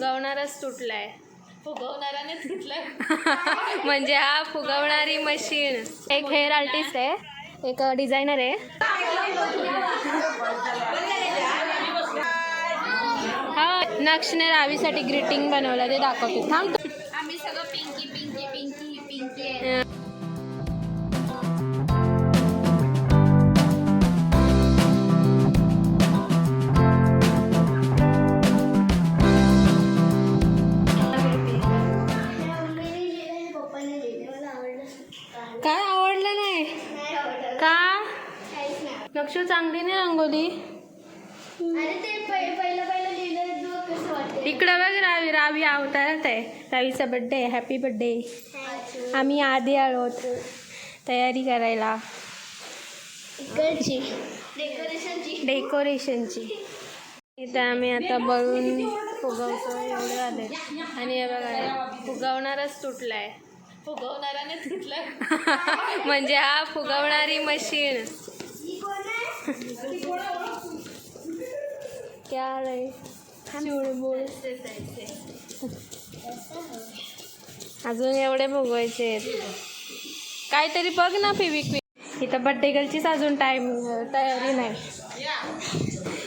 फुगवणारच तुटलाय. फुगवणाराने तुटलाय. म्हणजे हा फुगवणारी मशीन. एक हेअर आर्टिस्ट आहे, एक डिझायनर आहे. हा नक्षने रावीसाठी ग्रीटिंग बनवलं, ते दाखवते. थांब. आम्ही सगळं पिंकी पिंकी पिंकी पिंकी आहे. काय आवडलं नाही का? नक्षू चांगली नाही रंगोली. इकडं बघ रावी. रावी अवतारात आहे. रावीचा बड्डे आहे. Happy birthday. आम्ही आधी आलोत तयारी करायला डेकोरेशनची. इथं आम्ही आता बलून फुगवतो एवढे आले. आणि हे बघा फुगवणारच तुटलाय. फुगवणाराने तुटलाय. म्हणजे हा फुगवणारी मशीन. क्या रे अजून एवढे फुगवायचे. काहीतरी बघ ना फेविक्विक. इथं बड्डे गर्लचीच अजून तयारी नाही.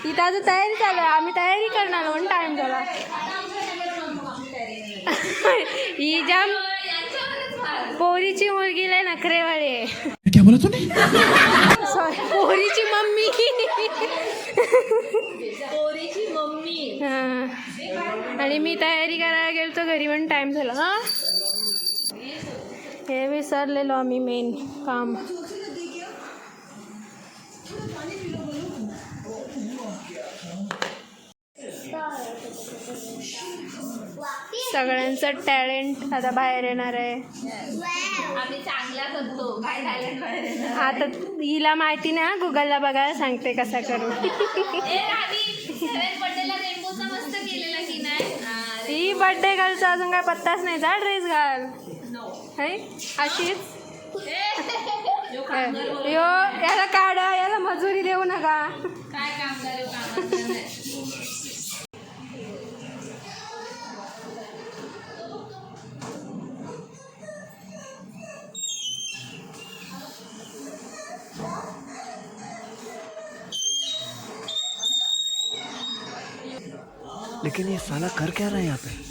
इथं अजून तयारी चालू आहे. आम्ही तयारी करणार म्हणून टाइम झाला. ही जाम पोरीची मुलगी लय नखरेवाळे. क्या बोला तूने? सॉरी, पोरीची मम्मी. पोरीची मम्मी. आणि मी तयारी करायला गेलतो घरी म्हणून टाइम झाला. हा हे विसरलेलो आम्ही मेन काम. सगळ्यांचं टॅलेंट आता बाहेर येणार आहे. आम्ही चांगला करतो. काय टॅलेंट बाहेर येणार. आता हिला माहिती नाही, गुगलला बघायला सांगते कसा करू. बर्थडेला रेनबोचा मस्त केलेला की नाही. ही बर्थडे गर्लचा अजून काय पत्ताच नाही. जा ड्रेस घाल. अशीच यो याला काढा, याला मजुरी देऊ नका. काय कामगार कामाचं नाही. लेकिन ये साला कर क्या रहा है यहाँ पे?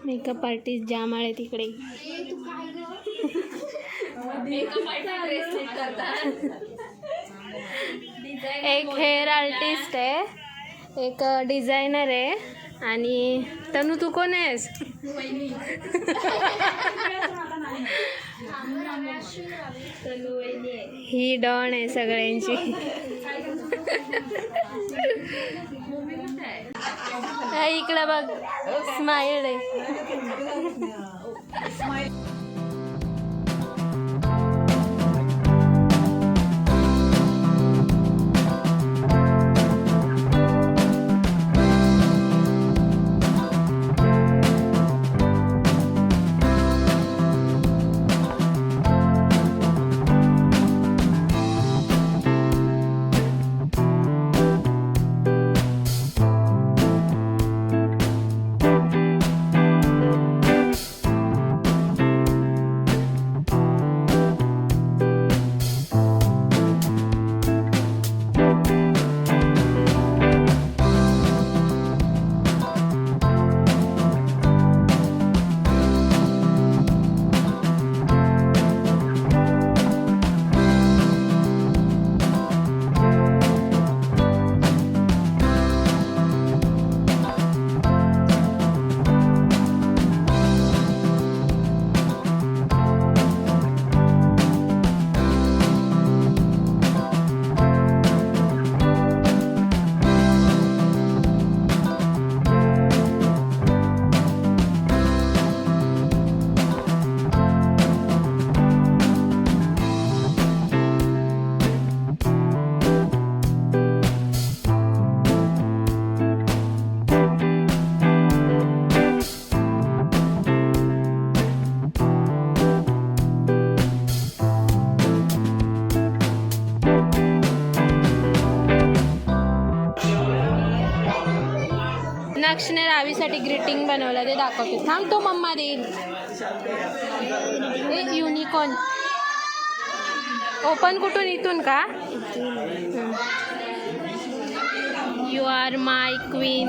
मेकअप आर्टिस्ट जाम आहे तिकडे. एक हेअर आर्टिस्ट आहे, एक डिझायनर आहे. आणि तनू तू कोण आहेस? ही डॉन आहे सगळ्यांची. इकडं बघ स्माइल आहे. मीनाक्षीने रावीसाठी ग्रीटिंग बनवलं ते दाखवते. थांब तो मम्मा देईल. एक युनिकॉर्न. ओपन कुठून इथून का? You are my queen.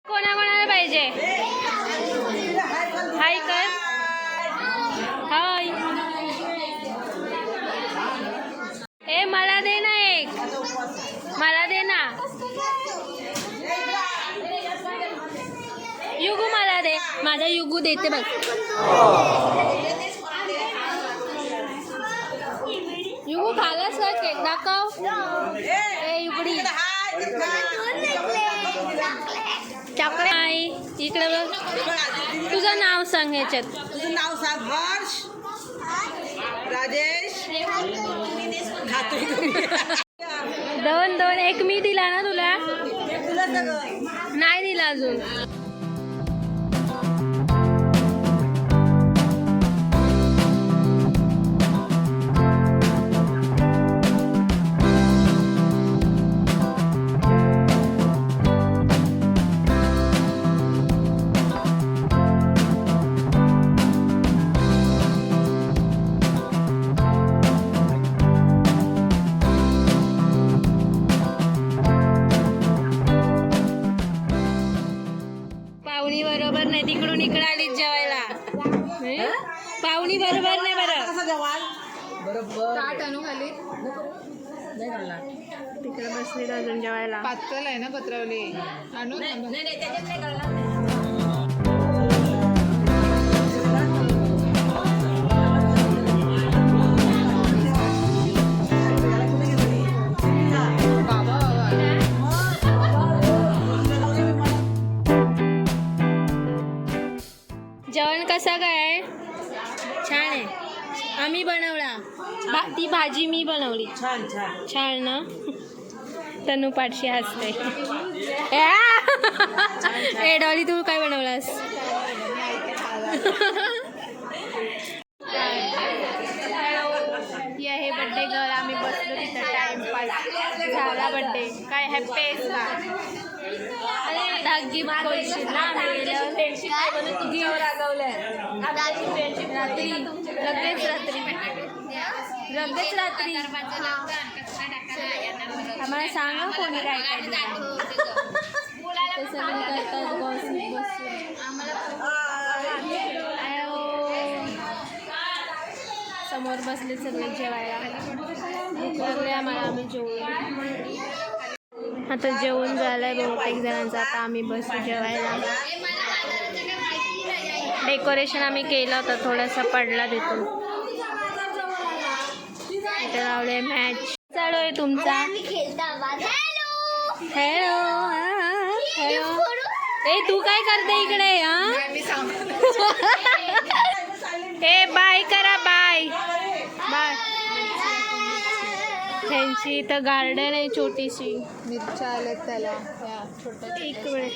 कोणाकोणाला पाहिजे? हाय कर. हाय. ए मला दे ना एक. मला दे ना. युगू मला दे. माझा युगू देते बघ. युगू खालास का केक? दाखव. ए युगडी चॉकलेट आहे इकडे बघ. तुझं नाव सांग ह्याच्यात. तुझं नाव सांग. हर्ष, राजेश, दोन दोन. एक मी दिला ना तुला? तुला सगळं नाही दिला अजून. पाहुणी बरोबर नाही, तिकडून इकडे आलीच जेवायला. पाहुणी बरोबर नाही. बरं कसं जेवाल बरोबर तिकडे बसली अजून जेवायला. पातळ आहे ना पत्रवली. आणू जेवण कसं काय? छान आहे. आम्ही बनवला. ती भाजी मी बनवली. छान छान छान ना? तनू पाठशी हसते. ए डॉली तू काय बनवलास? ही आहे बड्डे गर्ल. आम्ही बसलो तिथं टाइमपास झाला. बड्डे काय हॅपी आहेस का? गिफ्ट करशील ना? रात्री लगेच रात्री आम्हाला सांगा कोणी काय काय दिलं. ते सगळे करतात गॉसिप बसून. समोर बसले सगळे जेवायला. भूक लागली आम्हाला. आम्ही जेवू. आता जेवण झालंय बहुतेक जणांचं. आता आम्ही बसू जेवायला. डेकोरेशन आम्ही केलं होतं. थोडासा पडला तिथून. इथे लावले मॅच चालू आहे तुमचा. Hello hello. ए तू काय करते इकडे? ए बाय करा. Bye bye. त्यांची इथं गार्डन आहे छोटीशी. मिरच्या आल्यात त्याला छोट्या. एक मिनिट.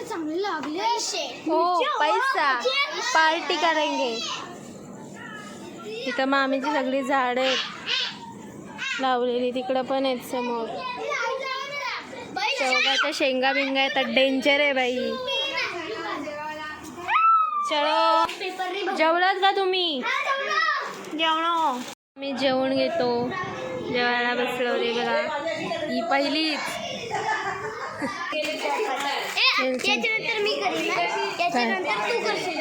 चांगली लागली. हो पैसा पार्टी करेंगे. इथं मामीची सगळी झाडं आहेत लावलेली. तिकडं पण आहेत समोर. शेवगाच्या शेंगा बिंगा येतात. डेंजर आहे बाई. चलो जेवलात का तुम्ही? जेवण. मी जेवण घेतो. जेवायला बसलो रे बघा. ही पहिलीच. त्याच्यानंतर मी करीन. त्याच्यानंतर तू करशील.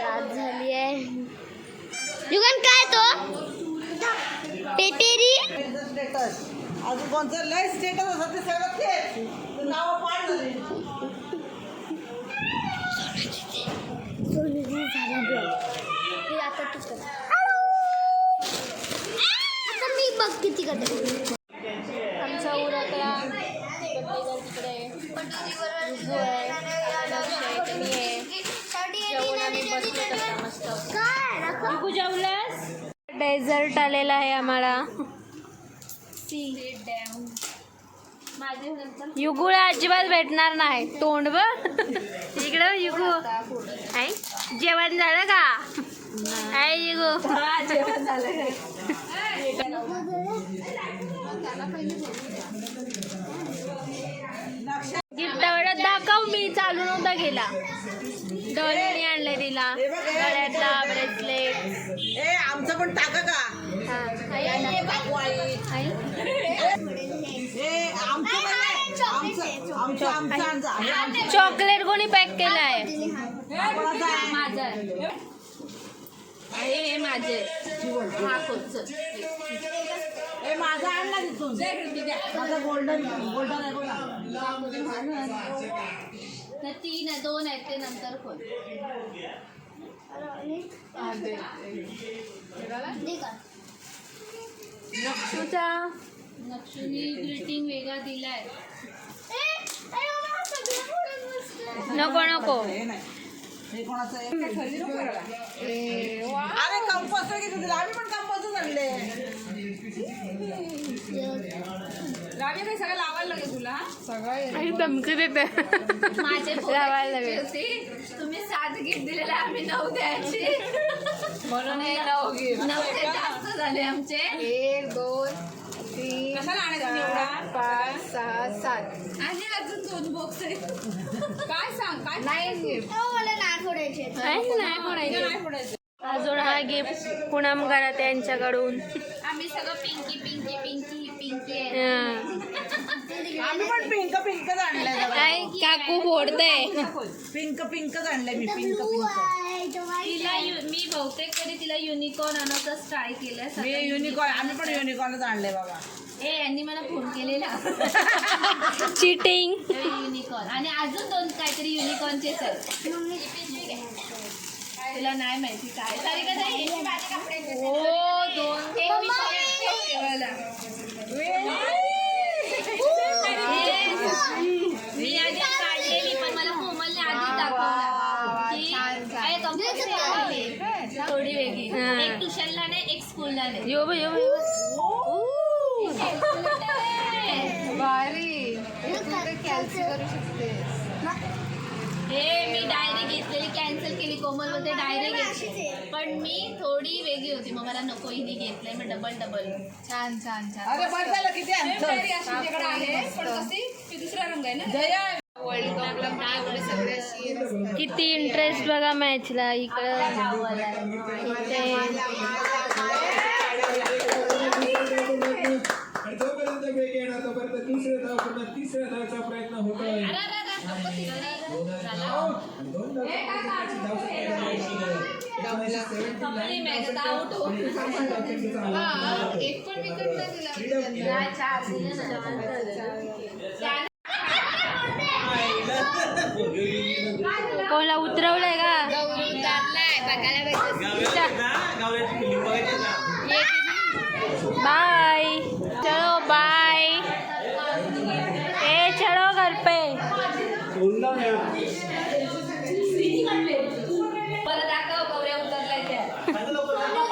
रात झाली आहे. युगन काय तो पेटेरी स्टेटस अजून कोणतं लय स्टेटस असं ते सगळं ते नाव पाठ झाली. आता तूच कर. आता मी बघ किती करते. आमचा उरकला युगू आहे, नक्षी आहे, तुम्ही आहे. जेवून आम्ही बसलो आता मस्त. युगू जेवलास? डेझर्ट आलेला आहे आम्हाला. युगूला अजिबात भेटणार नाही. तोंड बघ इकडं. युगू आई जेवण झालं का? आई युगू जेवण झालं. गिफ्ट एवढं दाखव. मी चालू नव्हता गेला. डॉलीने आणलंय तिला गळ्यातला ब्रेसलेट. ए आमचं पण टाका का? काकू आई. ए आमचं नाही, आमचं आमचं चॉकलेट कोणी पॅक केलाय? कोणाचं आहे? माझं आहे. हे माझे हा कोच. ए माझा आणला तिथून. माझं गोल्डन गोल्डन आहे बघा. तर 3 आहे, 2 आहेत ते नंतर खोल. नक्षूचा नक्षुनी ग्रीटिंग वेगळा दिलाय. नको नको. हे नाही, हे कोणाचं आहे? अरे कंपोस्ट किती दिला? आम्ही पण कंपोस्ट आणले. आई धमकी देते. माझे लावायला लागेल. होते तुम्ही 7 गिफ्ट दिलेले, आम्ही 9 द्यायचे म्हणून हे 9 ते जास्त झाले आमचे. 1 2 3 4 5 6 7 आणि अजून 2 बॉक्स आहेत. काय सांग काय 9 गिफ्ट. नाही फोडायचं. अजून हा गिफ्ट पूनम घरात यांच्याकडून. आम्ही सगळं पिंकी पिंकी पिंकी पिंकी आहे. आम्ही पण पिंक पिंकच आणलंय बघा. काय काकू फोडते. पिंक पिंकच आणलंय मी. Pink pink. तिला मी बहुतेक तरी तिला युनिकॉर्न आणायचं ट्राय केलं. मी युनिकॉर्न. आम्ही पण युनिकॉर्नच आणलंय बाबा. यांनी मला फोन केलेला चिटिंग. युनिकॉर्न आणि अजून 2 काहीतरी युनिकॉर्नचेच आहेत. तुला नाही माहिती काय तरी का नाही. हो 2 मी आधी काढलेली पण मला कोमलने आधी दाखवला की काय कंपनी थोडी वेगळी. एक ट्युशनला नाही, एक स्कूलला नाही. यो यो भारी. कॅल्सी करू शकते. हे मी डायरी घेतलेली कॅन्सल केली. कोमल मध्ये डायरी घेतली पण मी थोडी वेगळी होती, मग मला नको हिने घेतलंय. मग डबल छान छान छान. अरे बरं झालं किती आणतं. जया वर्ल्ड कपला पण एवढे सगळे अशी किती इंटरेस्ट बघा मॅचला. इकडं इथे जोपर्यंत वेग येणार तोपर्यंत तिसऱ्या धाव पुन्हा तिसऱ्या धावचा प्रयत्न होतोय. एक पण विकेट नाही दिला. कोणाला उतरवलंय का? बाय. चलो बाय. ए चलो घर पे.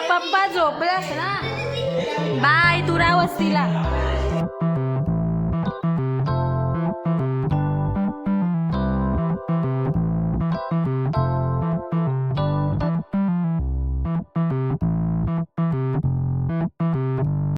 पप्पा झोपलास ना. बाय. तुरा वस्तीला.